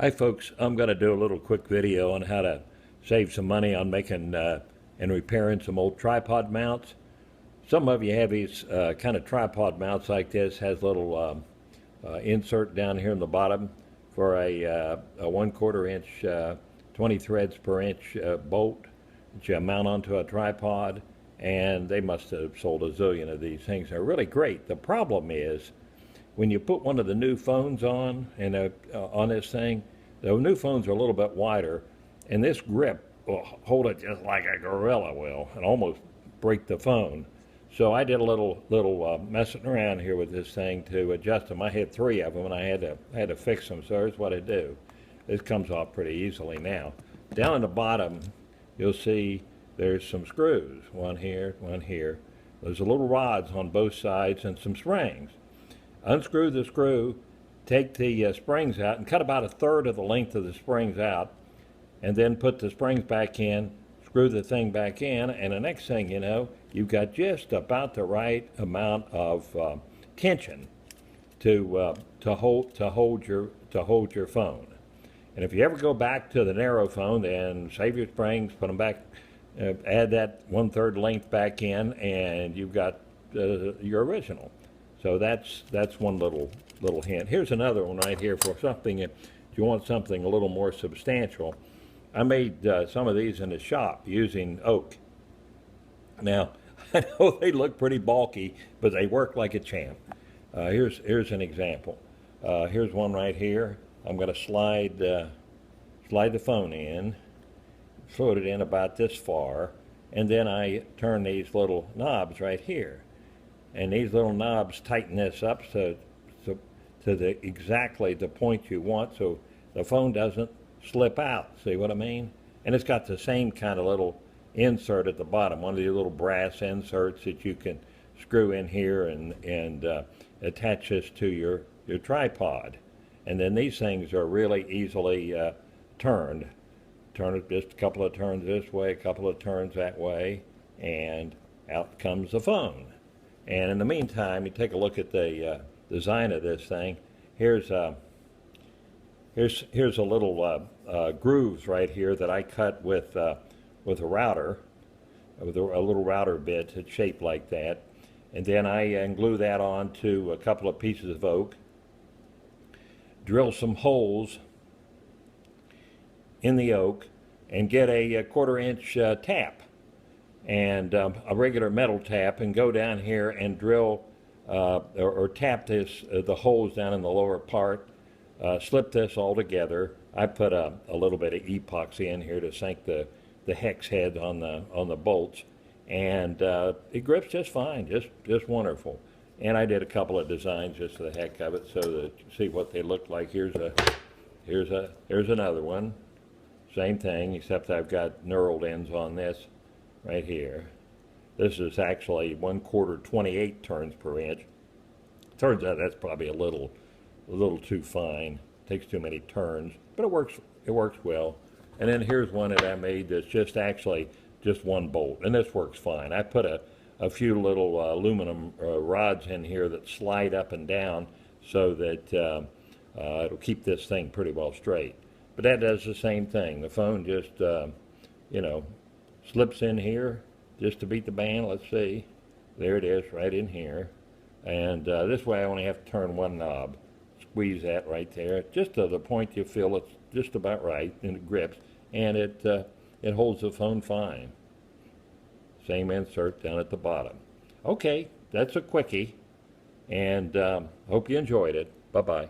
Hi folks, I'm going to do a little quick video on how to save some money on making and repairing some old tripod mounts. Some of you have these kind of tripod mounts like this, has a little insert down here in the bottom for a 1/4 inch 20 threads per inch bolt that you mount onto a tripod, and they must have sold a zillion of these things. They're really great. The problem is when you put one of the new phones on and on this thing, the new phones are a little bit wider, and this grip will hold it just like a gorilla will and almost break the phone. So I did a little messing around here with this thing to adjust them. I had 3 of them, and I had to fix them. So here's what I do. This comes off pretty easily now. Down in the bottom, you'll see there's some screws. One here, one here. There's a little rods on both sides and some springs. Unscrew the screw, take the springs out, and cut about 1/3 of the length of the springs out, and then put the springs back in, screw the thing back in, and the next thing you know, you've got just about the right amount of tension to hold your phone. And if you ever go back to the narrow phone, then save your springs, put them back, add that 1/3 length back in, and you've got your original. So that's one little hint. Here's another one right here for something if you want something a little more substantial. I made some of these in the shop using oak. Now, I know they look pretty bulky, but they work like a champ. Here's an example. Here's one right here. I'm going to slide the phone in, float it in about this far, and then I turn these little knobs right here. And these little knobs tighten this up to exactly the point you want, so the phone doesn't slip out. See what I mean? And it's got the same kind of little insert at the bottom, one of these little brass inserts that you can screw in here and attach this to your tripod. And then these things are really easily turned. Turn it just a couple of turns this way, a couple of turns that way, and out comes the phone. And in the meantime, you take a look at the design of this thing. Here's a little grooves right here that I cut with a router, with a little router bit that's shaped like that. And then I glue that onto a couple of pieces of oak, drill some holes in the oak, and get a 1/4 inch tap and a regular metal tap, and go down here and drill or tap the holes down in the lower part, slip this all together. I put a little bit of epoxy in here to sink the hex head on the bolts, and it grips just fine, just wonderful. And I did a couple of designs just for the heck of it, so that you see what they look like. Here's another one, same thing, except I've got knurled ends on this right here. This is actually 1/4 28 turns per inch. Turns out that's probably a little too fine. Takes too many turns, but it works well. And then here's one that I made that's just one bolt, and this works fine. I put a few little aluminum rods in here that slide up and down so that it'll keep this thing pretty well straight. But that does the same thing. The phone just slips in here just to beat the band. Let's see. There it is, right in here. And this way I only have to turn one knob. Squeeze that right there, just to the point you feel it's just about right, and it grips, and it holds the phone fine. Same insert down at the bottom. Okay, that's a quickie, and hope you enjoyed it. Bye-bye.